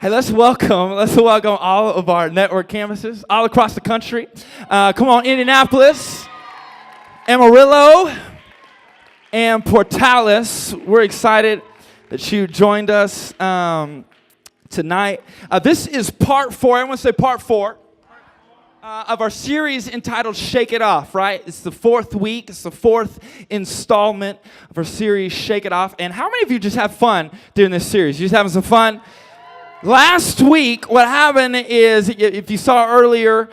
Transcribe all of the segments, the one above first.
Hey, let's welcome all of our network campuses all across the country. Come on, Indianapolis, Amarillo, and Portales. We're excited that you joined us tonight. This is part 4. Everyone say part 4 of our series entitled Shake It Off, right? It's the 4th week. It's the 4th installment of our series, Shake It Off. And how many of you just have fun during this series? You just having some fun? Last week, what happened is, if you saw earlier,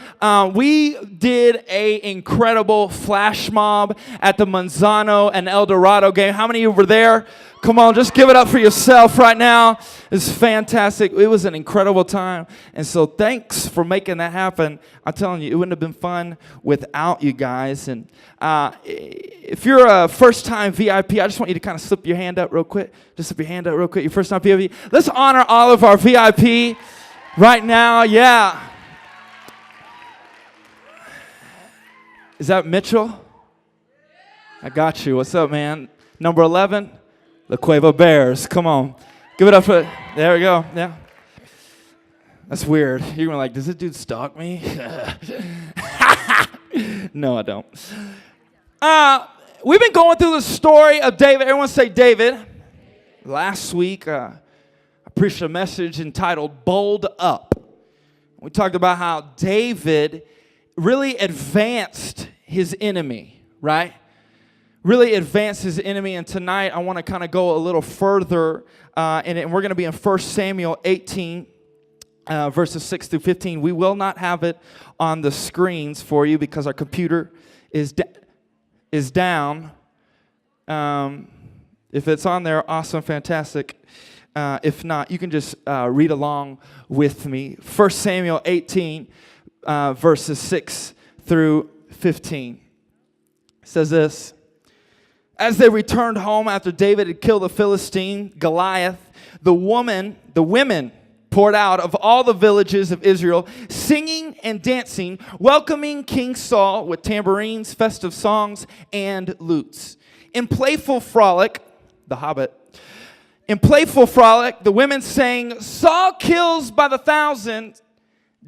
we did an incredible flash mob at the Manzano and El Dorado game. How many of you were there? Come on, just give it up for yourself right now. It's fantastic. It was an incredible time. And so thanks for making that happen. I'm telling you, it wouldn't have been fun without you guys. And if you're a first-time VIP, I just want you to kind of slip your hand up real quick. Just slip your hand up real quick. Your first-time VIP. Let's honor all of our VIP right now. Yeah. Is that Mitchell? I got you. What's up, man? Number 11? The Cueva Bears. Come on. Give it up for, there we go. Yeah. That's weird. You're going to like, does this dude stalk me? No, I don't. We've been going through the story of David. Everyone say David. Last week, I preached a message entitled Bold Up. We talked about how David really advanced his enemy, right? Really advanced his enemy, and tonight I want to kind of go a little further, and we're going to be in 1 Samuel 18, verses 6 through 15. We will not have it on the screens for you because our computer is down. If it's on there, awesome, fantastic. If not, you can just read along with me. 1 Samuel 18, verses 6 through 15. It says this. As they returned home after David had killed the Philistine, Goliath, the women poured out of all the villages of Israel, singing and dancing, welcoming King Saul with tambourines, festive songs, and lutes. In playful frolic, the Hobbit, the women sang, Saul kills by the 1,000,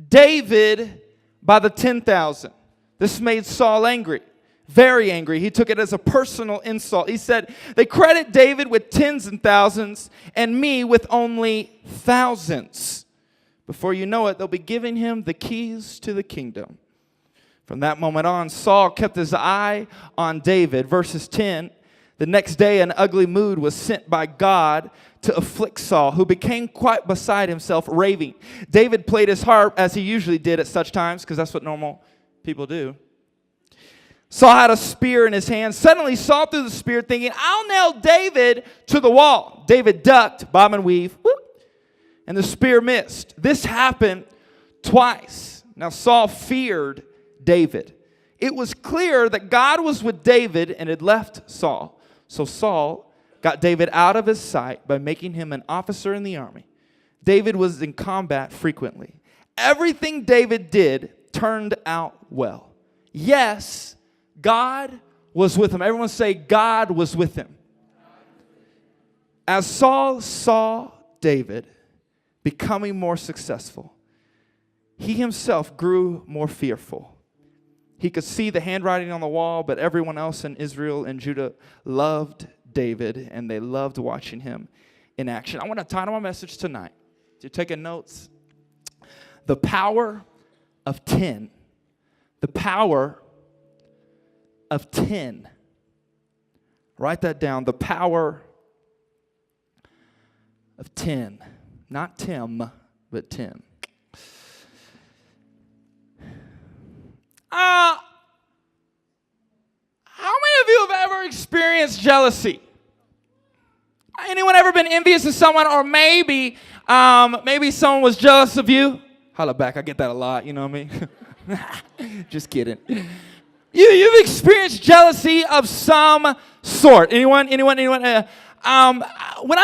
David by the 10,000. This made Saul angry. Very angry. He took it as a personal insult. He said, they credit David with tens and thousands and me with only thousands. Before you know it, they'll be giving him the keys to the kingdom. From that moment on, Saul kept his eye on David. Verses 10, the next day an ugly mood was sent by God to afflict Saul, who became quite beside himself, raving. David played his harp as he usually did at such times, because that's what normal people do. Saul had a spear in his hand. Suddenly, Saul threw the spear, thinking, I'll nail David to the wall. David ducked, bob and weave, whoop, and the spear missed. This happened twice. Now, Saul feared David. It was clear that God was with David and had left Saul. So Saul got David out of his sight by making him an officer in the army. David was in combat frequently. Everything David did turned out well. Yes, God was with him. Everyone say, God was with him. As Saul saw David becoming more successful, he himself grew more fearful. He could see the handwriting on the wall, but everyone else in Israel and Judah loved David, and they loved watching him in action. I want to title my message tonight. If you're taking notes, The Power of 10. The Power of 10. Write that down. The power of 10. Not Tim, but 10. How many of you have ever experienced jealousy? Anyone ever been envious of someone, or maybe someone was jealous of you? Holla back, I get that a lot, you know what I mean? Just kidding. You've experienced jealousy of some sort. Anyone? When I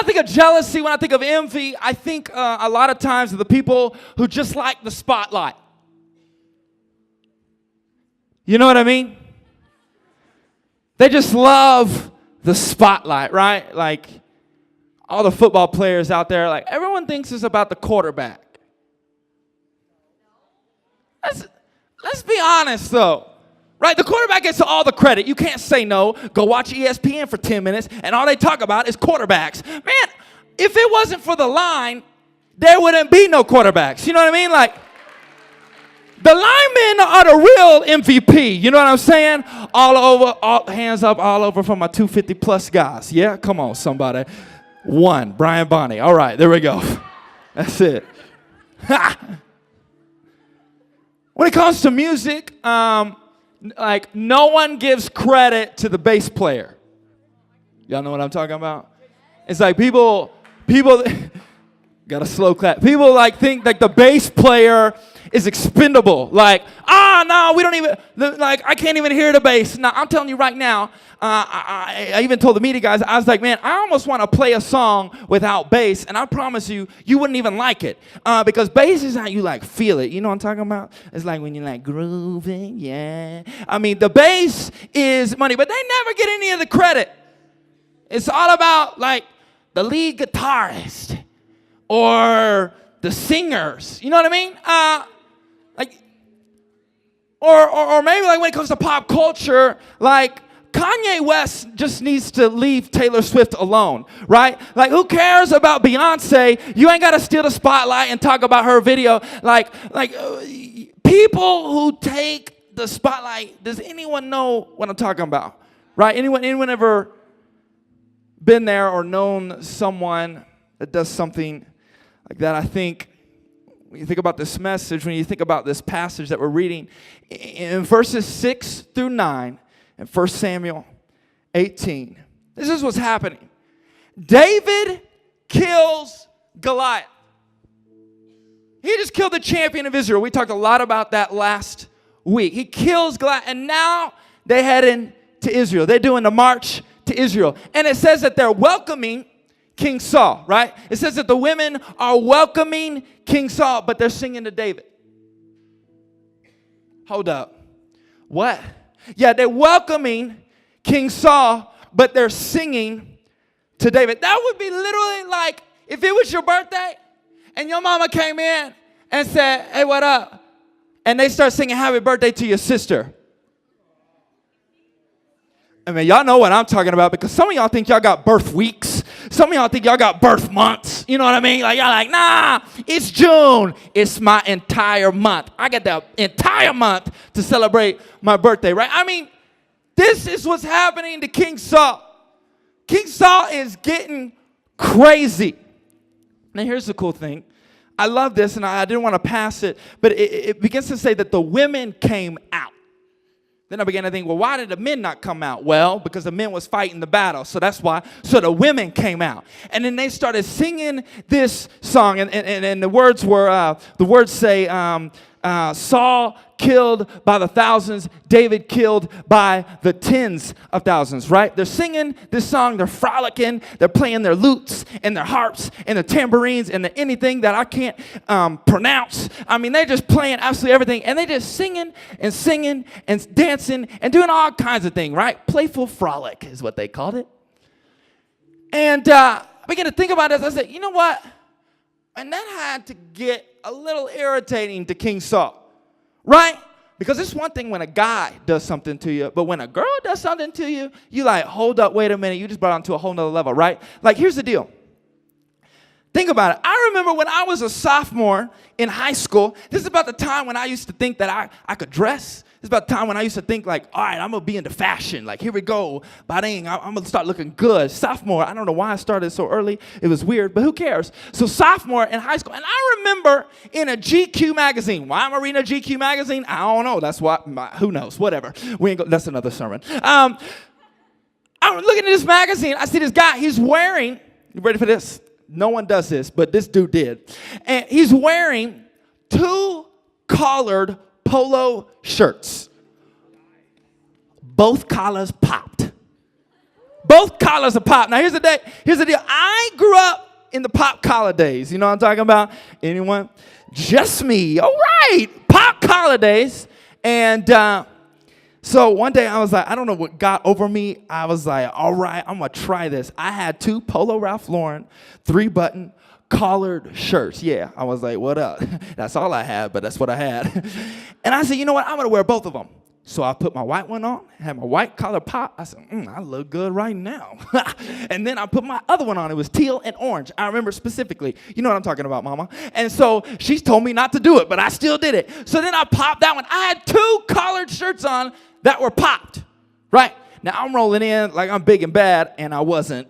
think of jealousy, when I think of envy, I think a lot of times of the people who just like the spotlight. You know what I mean? They just love the spotlight, right? Like, all the football players out there, like everyone thinks it's about the quarterback. Let's be honest though. Right? The quarterback gets all the credit. You can't say no. Go watch ESPN for 10 minutes and all they talk about is quarterbacks. Man, if it wasn't for the line, there wouldn't be no quarterbacks. You know what I mean? Like, the linemen are the real MVP. You know what I'm saying? All over, all hands up, all over for my 250 plus guys. Yeah, come on, somebody. One, Brian Bonney. All right, there we go. That's it. When it comes to music, like no one gives credit to the bass player. Y'all know what I'm talking about? It's like people got a slow clap. People like think like the bass player is expendable. Like, no, we don't even, like, I can't even hear the bass. Now, I'm telling you right now, I even told the media guys, I was like, man, I almost want to play a song without bass, and I promise you, you wouldn't even like it. Because bass is how you, like, feel it. You know what I'm talking about? It's like when you're, like, grooving, yeah. I mean, the bass is money, but they never get any of the credit. It's all about, like, the lead guitarist or the singers. You know what I mean? Or maybe like when it comes to pop culture, like Kanye West just needs to leave Taylor Swift alone, right? Like who cares about Beyonce? You ain't got to steal the spotlight and talk about her video. Like people who take the spotlight, does anyone know what I'm talking about? Right? Anyone ever been there or known someone that does something like that? I think when you think about this message, when you think about this passage that we're reading, in verses 6 through 9, in 1 Samuel 18, this is what's happening. David kills Goliath. He just killed the champion of Israel. We talked a lot about that last week. He kills Goliath, and now they head into Israel. They're doing the march to Israel. And it says that they're welcoming King Saul, right? It says that the women are welcoming King Saul, but they're singing to David. Hold up. What? Yeah, they're welcoming King Saul, but they're singing to David. That would be literally like if it was your birthday and your mama came in and said, hey, what up? And they start singing happy birthday to your sister. I mean, y'all know what I'm talking about because some of y'all think y'all got birth weeks. Some of y'all think y'all got birth months. You know what I mean? Like, y'all like, nah, it's June. It's my entire month. I get the entire month to celebrate my birthday, right? I mean, this is what's happening to King Saul. King Saul is getting crazy. Now, here's the cool thing. I love this, and I didn't want to pass it, but it begins to say that the women came out. Then I began to think, well, why did the men not come out? Well, because the men was fighting the battle, so that's why. So the women came out. And then they started singing this song, and the words were, the words say, Saul killed by the thousands, David killed by the tens of thousands, right? They're singing this song, they're frolicking, they're playing their lutes and their harps and their tambourines and anything that I can't pronounce. I mean, they're just playing absolutely everything, and they're just singing and dancing and doing all kinds of things, right? Playful frolic is what they called it. And I began to think about this. I said, you know what? And that had to get a little irritating to King Saul, right? Because it's one thing when a guy does something to you, but when a girl does something to you, you like, hold up, wait a minute, you just brought it onto a whole nother level, right? Like, here's the deal. Think about it. I remember when I was a sophomore in high school, this is about the time when I used to think that I could dress. This is about the time when I used to think like, all right, I'm going to be into fashion. Like, here we go. Bang, I'm going to start looking good. Sophomore, I don't know why I started so early. It was weird, but who cares? So sophomore in high school, and I remember in a GQ magazine. Why am I reading a GQ magazine? I don't know. That's why, who knows? Whatever. That's another sermon. I'm looking at this magazine. I see this guy. He's wearing, you ready for this? No one does this, but this dude did. And he's wearing 2 collared polo shirts. Both collars popped. Both collars are popped. Now, here's the deal. I grew up in the pop collar days. You know what I'm talking about? Anyone? Just me. All right. Pop collar days. And So one day I was like, I don't know what got over me. I was like, all right, I'm going to try this. I had 2 Polo Ralph Lauren 3-button collared shirts. Yeah, I was like, what up? That's all I had, but that's what I had. And I said, you know what? I'm going to wear both of them. So I put my white one on, had my white collar pop. I said, I look good right now. And then I put my other one on. It was teal and orange. I remember specifically. You know what I'm talking about, Mama. And so she told me not to do it, but I still did it. So then I popped that one. I had 2 collared shirts on that were popped, right? Now, I'm rolling in like I'm big and bad, and I wasn't.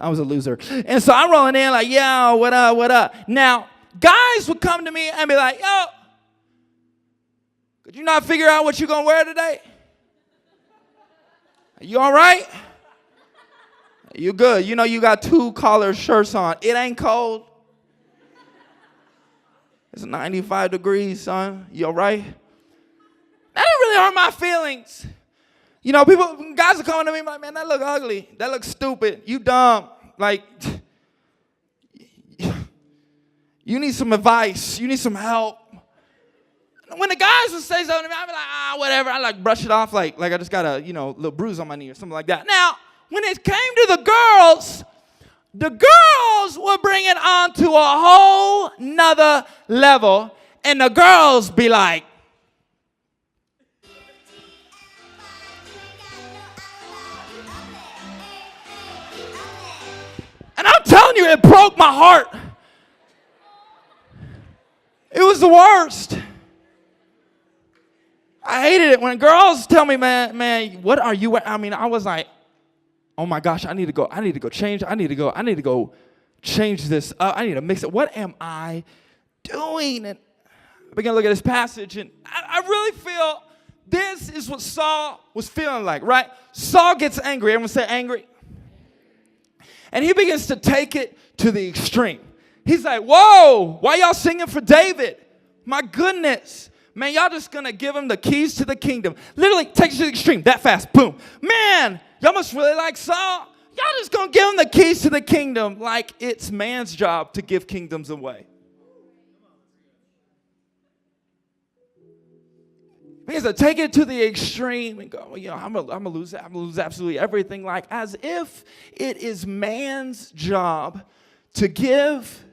I was a loser. And so I'm rolling in like, yo, what up, what up? Now, guys would come to me and be like, yo, could you not figure out what you're going to wear today? Are you all right? You good. You know you got 2 collared shirts on. It ain't cold. It's 95 degrees, son. You all right? That didn't really hurt my feelings. You know, guys are coming to me like, man, that look ugly. That looks stupid. You dumb. Like, you need some advice. You need some help. When the guys would say something to me, I'd be like, whatever. I like brush it off like I just got a, little bruise on my knee or something like that. Now, when it came to the girls were bring it on to a whole nother level. And the girls be like, and I'm telling you, it broke my heart. It was the worst. I hated it when girls tell me, man, what are you wearing? I mean, I was like, oh my gosh, I need to go change. I need to go change this up. I need to mix it. What am I doing? And I began to look at this passage, and I really feel this is what Saul was feeling like, right? Saul gets angry. Everyone say angry. And he begins to take it to the extreme. He's like, whoa, why y'all singing for David? My goodness. Man, y'all just going to give him the keys to the kingdom. Literally, takes it to the extreme, that fast, boom. Man, y'all must really like Saul. Y'all just going to give him the keys to the kingdom like it's man's job to give kingdoms away. Because to take it to the extreme and go, I'm gonna lose absolutely everything, like as if it is man's job to give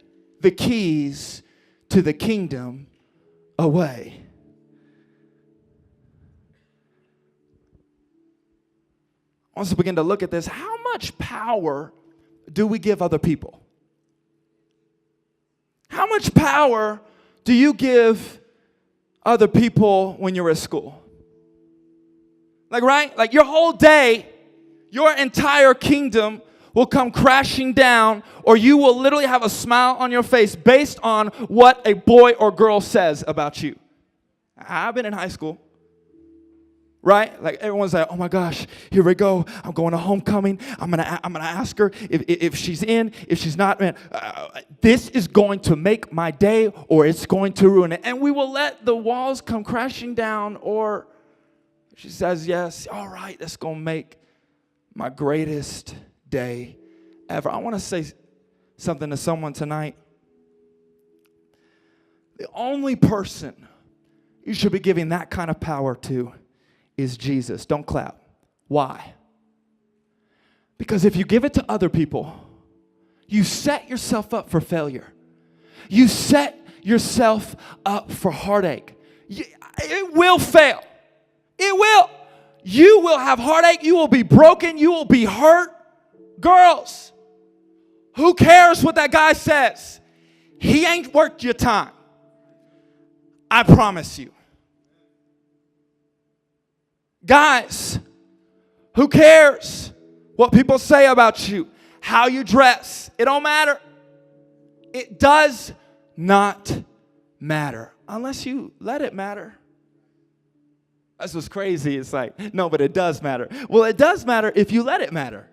the keys to the kingdom away. Once we begin to look at this, how much power do we give other people? How much power do you give other people when you're at school? Like, right? Like your whole day, your entire kingdom will come crashing down, or you will literally have a smile on your face based on what a boy or girl says about you. I've been in high school. Right? Like everyone's like, oh my gosh, here we go. I'm going to homecoming. I'm gonna ask her if she's in, if she's not. Man, this is going to make my day, or it's going to ruin it. And we will let the walls come crashing down, or she says yes. All right, that's gonna make my greatest day ever. I want to say something to someone tonight. The only person you should be giving that kind of power to is Jesus. Don't clap. Why? Because if you give it to other people, you set yourself up for failure. You set yourself up for heartache. It will fail. It will. You will have heartache. You will be broken. You will be hurt. Girls, who cares what that guy says? He ain't worth your time. I promise you. Guys, who cares what people say about you, how you dress? It don't matter. It does not matter unless you let it matter. That's what's crazy. It's like, no, but it does matter. Well, it does matter if you let it matter.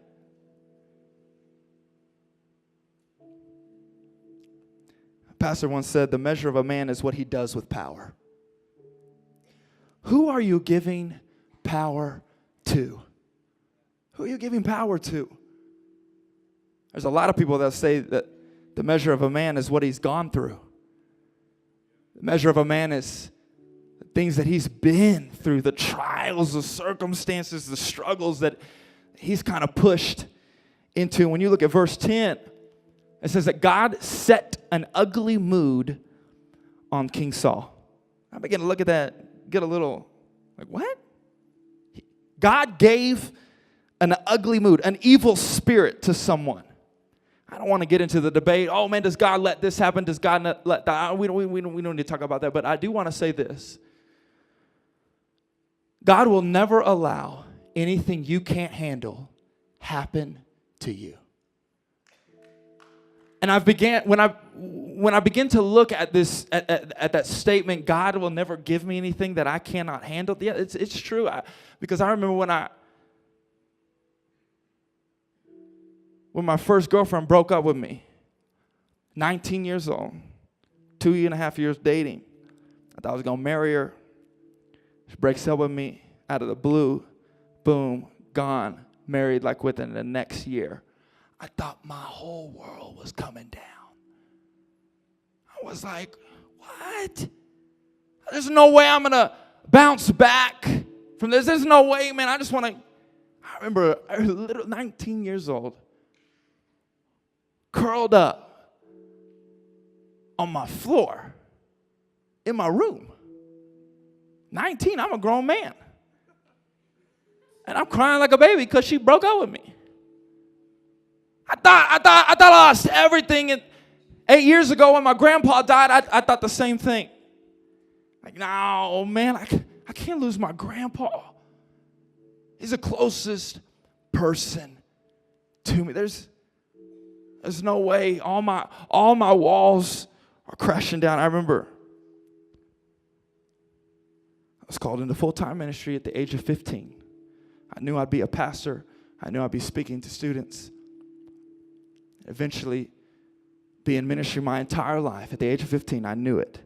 A pastor once said, the measure of a man is what he does with power. Who are you giving power to? Who are you giving power to? There's a lot of people that say that the measure of a man is what he's gone through. The measure of a man is the things that he's been through, the trials, the circumstances, the struggles that he's kind of pushed into. When you look at verse 10, it says that God set an ugly mood on King Saul. I begin to look at that, get a little like, what? God gave an ugly mood, an evil spirit to someone. I don't want to get into the debate. Oh man, does God let this happen? Does God not let that? We don't need to talk about that. But I do want to say this: God will never allow anything you can't handle happen to you. And when I begin to look at this at that statement, God will never give me anything that I cannot handle. Yeah, it's true. Because I remember when my first girlfriend broke up with me, 19 years old, 2.5 years dating. I thought I was going to marry her. She breaks up with me out of the blue. Boom, gone, married like within the next year. I thought my whole world was coming down. I was like, what? There's no way I'm going to bounce back from this. There's no way, man. I remember I was little 19 years old, curled up on my floor in my room. 19, I'm a grown man. And I'm crying like a baby because she broke up with me. I thought I lost everything. And 8 years ago when my grandpa died, I thought the same thing. Like, no, man, I can't lose my grandpa. He's the closest person to me. There's no way. All my walls are crashing down. I remember I was called into full-time ministry at the age of 15. I knew I'd be a pastor. I knew I'd be speaking to students. Eventually be in ministry my entire life. At the age of 15, I knew it.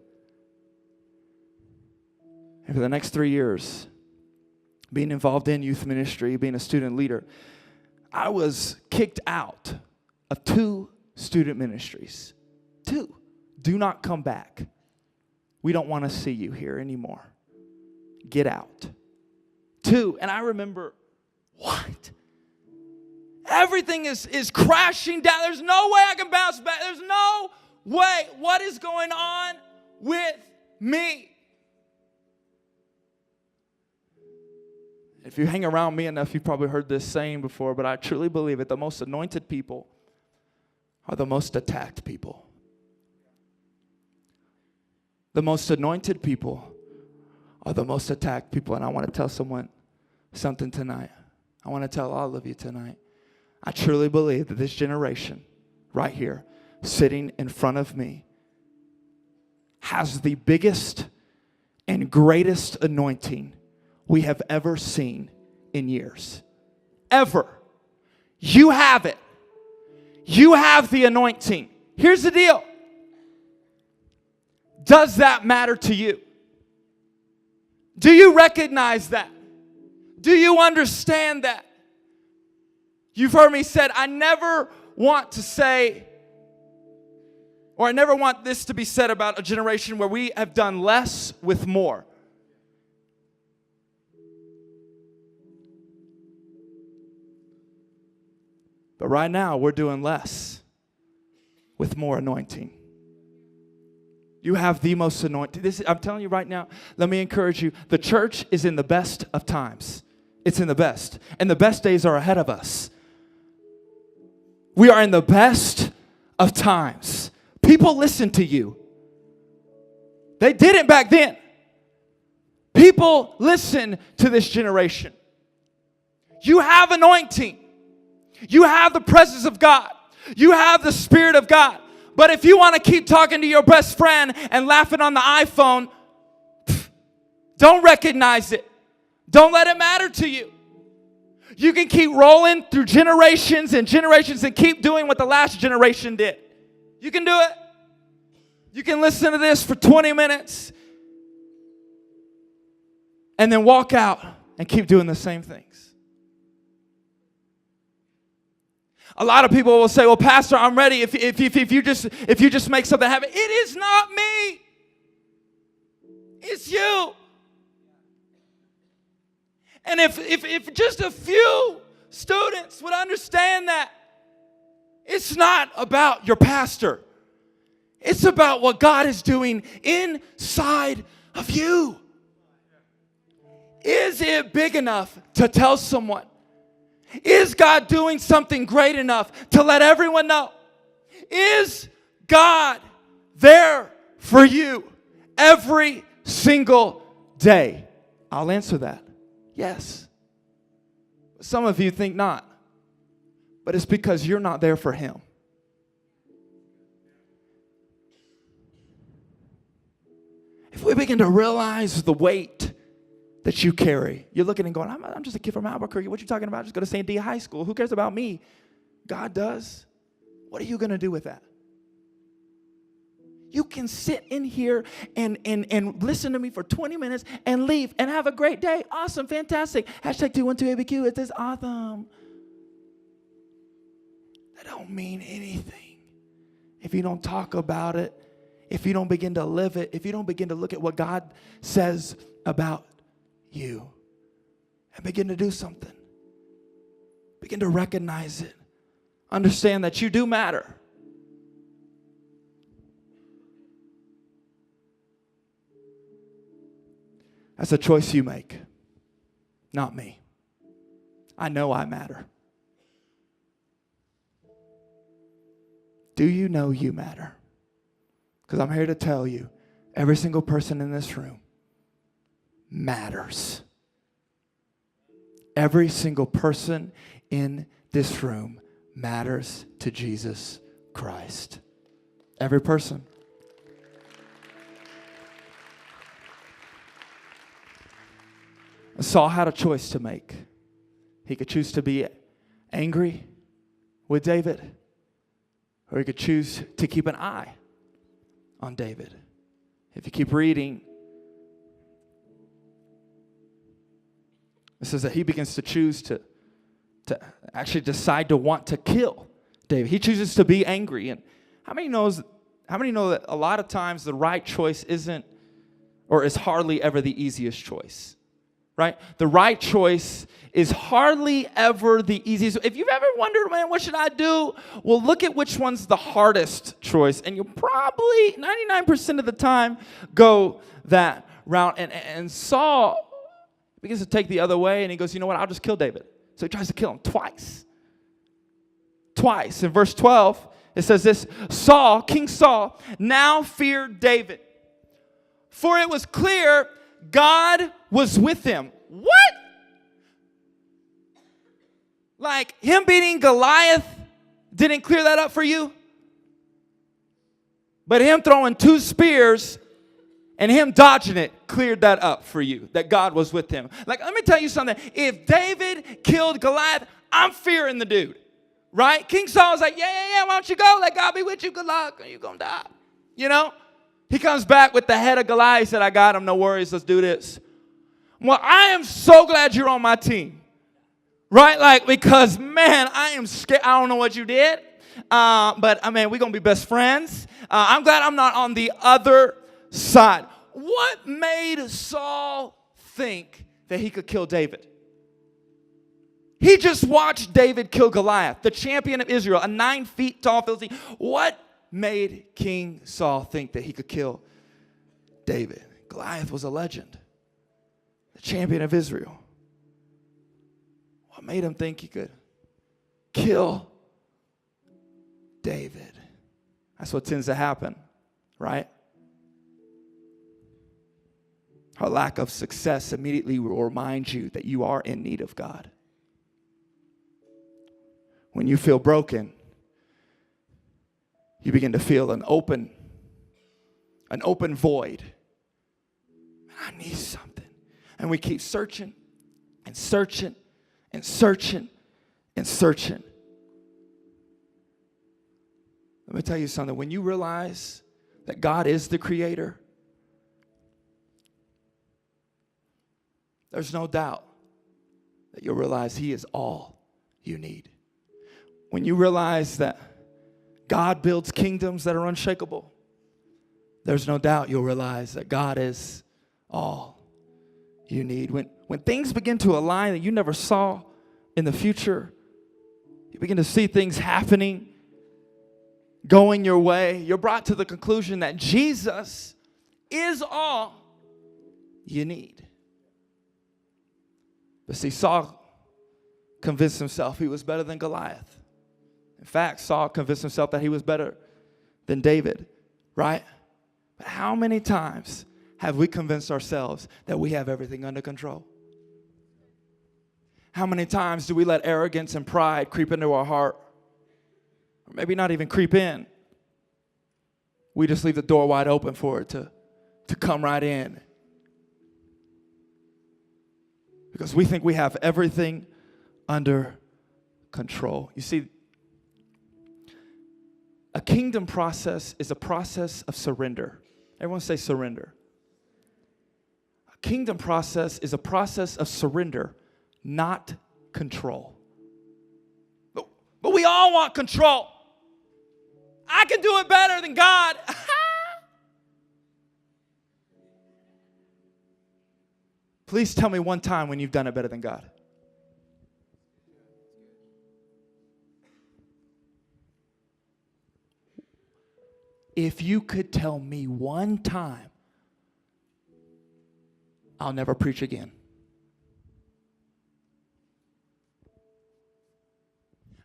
And for the next 3 years, being involved in youth ministry, being a student leader, I was kicked out of 2 student ministries. 2. Do not come back. We don't want to see you here anymore. Get out. 2. And I remember, what? Everything is crashing down. There's no way I can bounce back. There's no way. What is going on with me? If you hang around me enough, you've probably heard this saying before, but I truly believe it. The most anointed people are the most attacked people. The most anointed people are the most attacked people. And I want to tell someone something tonight. I want to tell all of you tonight. I truly believe that this generation right here, sitting in front of me, has the biggest and greatest anointing we have ever seen in years. Ever. You have it. You have the anointing. Here's the deal. Does that matter to you? Do you recognize that? Do you understand that? You've heard me say, I never want to say, or I never want this to be said about a generation where we have done less with more. But right now, we're doing less with more anointing. You have the most anointing. I'm telling you right now, let me encourage you. The church is in the best of times. It's in the best. And the best days are ahead of us. We are in the best of times. People listen to you. They didn't back then. People listen to this generation. You have anointing. You have the presence of God. You have the Spirit of God. But if you want to keep talking to your best friend and laughing on the iPhone, don't recognize it. Don't let it matter to you. You can keep rolling through generations and generations and keep doing what the last generation did. You can do it. You can listen to this for 20 minutes and then walk out and keep doing the same things. A lot of people will say, well, Pastor, I'm ready if you just make something happen. It is not me. It's you. And if just a few students would understand that it's not about your pastor. It's about what God is doing inside of you. Is it big enough to tell someone? Is God doing something great enough to let everyone know? Is God there for you every single day? I'll answer that. Yes. Some of you think not. But it's because you're not there for him. If we begin to realize the weight that you carry, you're looking and going, I'm just a kid from Albuquerque. What you talking about? Just go to St. D High School. Who cares about me? God does. What are you going to do with that? You can sit in here and listen to me for 20 minutes and leave and have a great day. Awesome, fantastic. Hashtag 212ABQ. It is awesome. That don't mean anything if you don't talk about it, if you don't begin to live it, if you don't begin to look at what God says about you and begin to do something. Begin to recognize it. Understand that you do matter. That's a choice you make, not me. I know I matter. Do you know you matter? Because I'm here to tell you, every single person in this room matters. Every single person in this room matters to Jesus Christ. Every person. Saul had a choice to make. He could choose to be angry with David, or he could choose to keep an eye on David. If you keep reading, it says that he begins to choose to actually decide to want to kill David. He chooses to be angry. And how many know that a lot of times the right choice isn't or is hardly ever the easiest choice? Right? The right choice is hardly ever the easiest. If you've ever wondered, man, what should I do? Well, look at which one's the hardest choice. And you'll probably, 99% of the time, go that route. And Saul begins to take the other way, and he goes, you know what? I'll just kill David. So he tries to kill him twice. Twice. In verse 12, it says this, Saul, King Saul, now feared David, for it was clear God was with him. What? Like him beating Goliath didn't clear that up for you? But him throwing 2 spears and him dodging it cleared that up for you, that God was with him. Like, let me tell you something. If David killed Goliath, I'm fearing the dude, right? King Saul's like, yeah, why don't you go? Let God be with you. Good luck. You're going to die. You know? He comes back with the head of Goliath. He said, I got him. No worries. Let's do this. Well, I am so glad you're on my team. Right? Like, because, man, I am scared. I don't know what you did. But, I mean, we're going to be best friends. I'm glad I'm not on the other side. What made Saul think that he could kill David? He just watched David kill Goliath, the champion of Israel, a 9 feet tall Philistine. What made King Saul think that he could kill David? Goliath was a legend, the champion of Israel. What made him think he could kill David? That's what tends to happen, right? Our lack of success immediately will remind you that you are in need of God. When you feel broken, you begin to feel an open void. I need something. And we keep searching and searching and searching and searching. Let me tell you something. When you realize that God is the creator, there's no doubt that you'll realize He is all you need. When you realize that God builds kingdoms that are unshakable, there's no doubt you'll realize that God is all you need. When things begin to align that you never saw in the future, you begin to see things happening, going your way, you're brought to the conclusion that Jesus is all you need. But see, Saul convinced himself he was better than Goliath. In fact, Saul convinced himself that he was better than David, right? But how many times have we convinced ourselves that we have everything under control? How many times do we let arrogance and pride creep into our heart? Or maybe not even creep in. We just leave the door wide open for it to come right in. Because we think we have everything under control. You see, a kingdom process is a process of surrender. Everyone say surrender. A kingdom process is a process of surrender, not control. But we all want control. I can do it better than God. Please tell me one time when you've done it better than God. If you could tell me one time, I'll never preach again.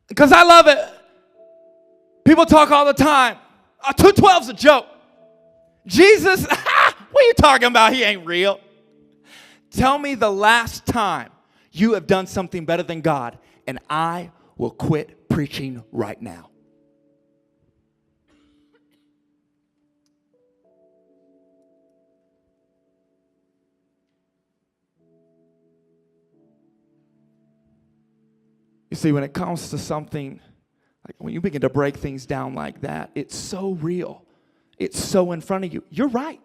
Because I love it. People talk all the time. 212's a joke. Jesus, what are you talking about? He ain't real. Tell me the last time you have done something better than God, and I will quit preaching right now. You see, when it comes to something, like when you begin to break things down like that, it's so real. It's so in front of you. You're right.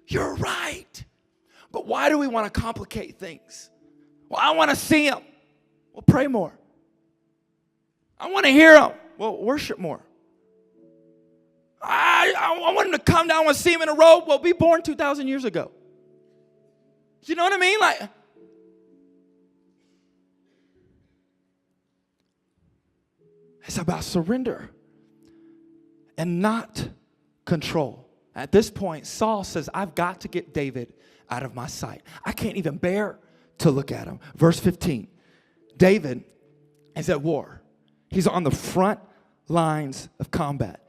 You're right. But why do we want to complicate things? Well, I want to see him. Well, pray more. I want to hear him. Well, worship more. I want him to come down. I want to see him in a robe. Well, be born 2,000 years ago. You know what I mean? Like, it's about surrender and not control. At this point, Saul says, I've got to get David out of my sight. I can't even bear to look at him. Verse 15, David is at war. He's on the front lines of combat.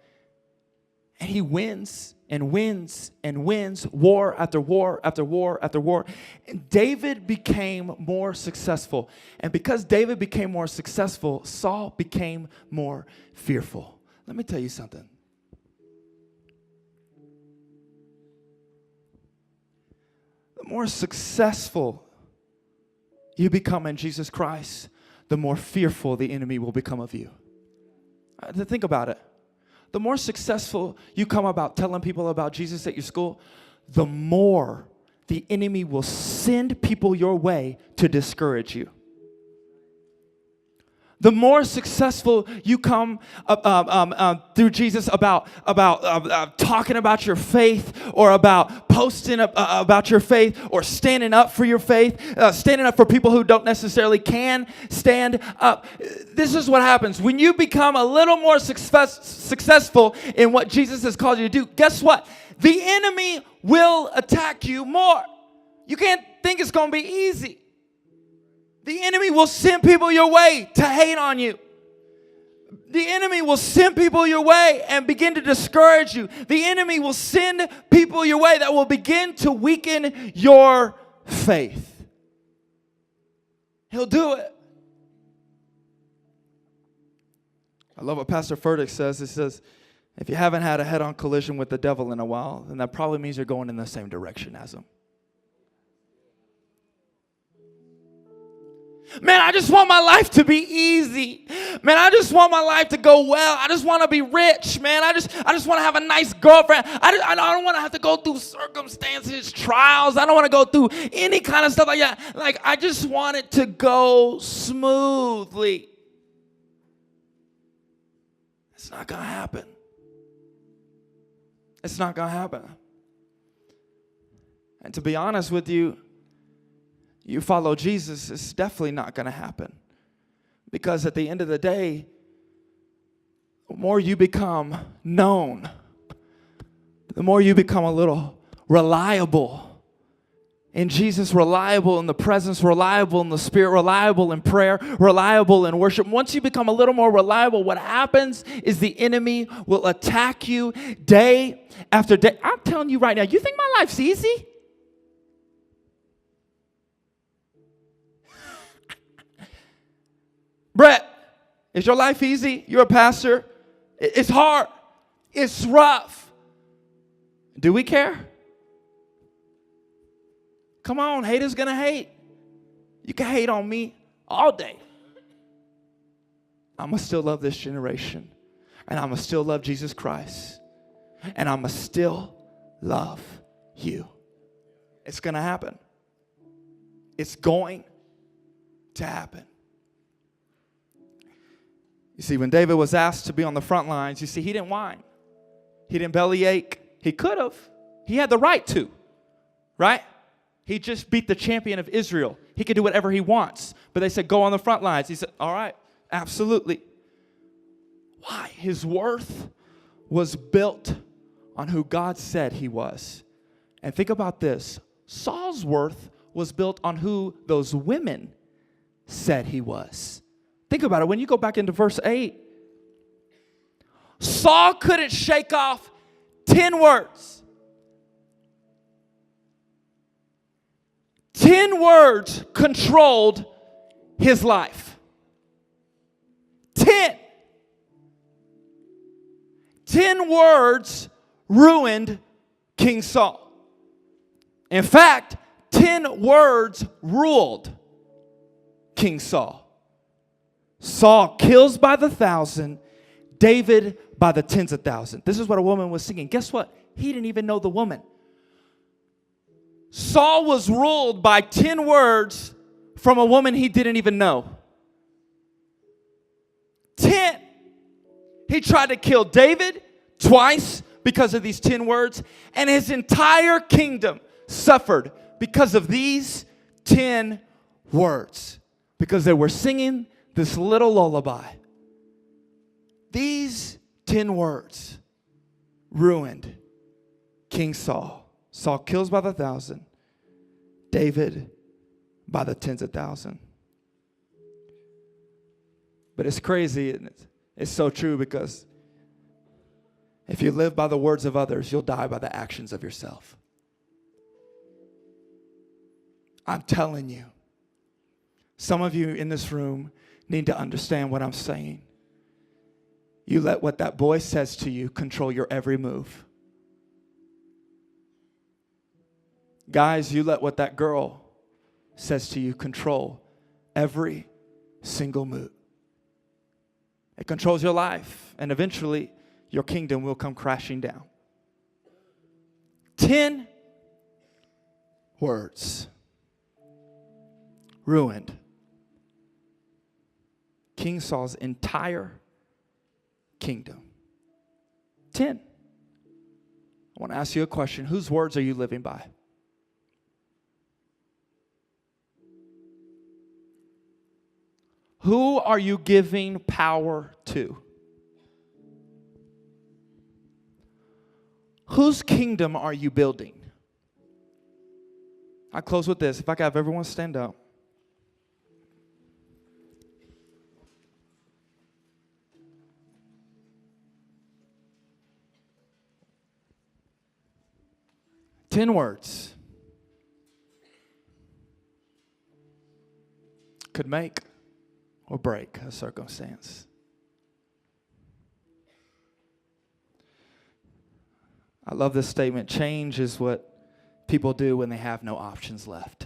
And he wins and wins and wins war after war after war after war. And David became more successful. And because David became more successful, Saul became more fearful. Let me tell you something. The more successful you become in Jesus Christ, the more fearful the enemy will become of you. Think about it. The more successful you come about telling people about Jesus at your school, the more the enemy will send people your way to discourage you. The more successful you come through Jesus about talking about your faith, or about posting about your faith, or standing up for your faith, standing up for people who don't necessarily can stand up. This is what happens. When you become a little more successful in what Jesus has called you to do, guess what? The enemy will attack you more. You can't think it's going to be easy. The enemy will send people your way to hate on you. The enemy will send people your way and begin to discourage you. The enemy will send people your way that will begin to weaken your faith. He'll do it. I love what Pastor Furtick says. He says, if you haven't had a head-on collision with the devil in a while, then that probably means you're going in the same direction as him. Man, I just want my life to be easy. Man, I just want my life to go well. I just want to be rich, man. I just want to have a nice girlfriend. I don't want to have to go through circumstances, trials. I don't want to go through any kind of stuff like that. Like, I just want it to go smoothly. It's not going to happen. It's not going to happen. And to be honest with you, you follow Jesus, it's definitely not going to happen. Because at the end of the day, the more you become known, the more you become a little reliable in Jesus, reliable in the presence, reliable in the Spirit, reliable in prayer, reliable in worship. Once you become a little more reliable, what happens is the enemy will attack you day after day. I'm telling you right now, you think my life's easy? Brett, is your life easy? You're a pastor. It's hard. It's rough. Do we care? Come on, haters gonna hate. You can hate on me all day. I'm gonna still love this generation. And I'm gonna still love Jesus Christ. And I'm gonna still love you. It's gonna happen. It's going to happen. You see, when David was asked to be on the front lines, you see, he didn't whine. He didn't bellyache. He could have. He had the right to, right? He just beat the champion of Israel. He could do whatever he wants. But they said, go on the front lines. He said, all right, absolutely. Why? His worth was built on who God said he was. And think about this. Saul's worth was built on who those women said he was. Think about it. When you go back into verse 8, Saul couldn't shake off 10 words. 10 words controlled his life. 10. 10 words ruined King Saul. In fact, 10 words ruled King Saul. Saul kills by the 1,000, David by the tens of thousands. This is what a woman was singing. Guess what? He didn't even know the woman. Saul was ruled by 10 words from a woman he didn't even know. 10. He tried to kill David twice because of these 10 words, and his entire kingdom suffered because of these 10 words, because they were singing this little lullaby. These 10 words ruined King Saul. Saul kills by the 1,000, David by the tens of thousands. But it's crazy, and it's so true, because if you live by the words of others, you'll die by the actions of yourself. I'm telling you, some of you in this room need to understand what I'm saying. You let what that boy says to you control your every move. Guys, you let what that girl says to you control every single move. It controls your life, and eventually your kingdom will come crashing down. 10 words ruined King Saul's entire kingdom. 10. I want to ask you a question. Whose words are you living by? Who are you giving power to? Whose kingdom are you building? I close with this. If I could have everyone stand up. Ten words could make or break a circumstance. I love this statement. Change is what people do when they have no options left.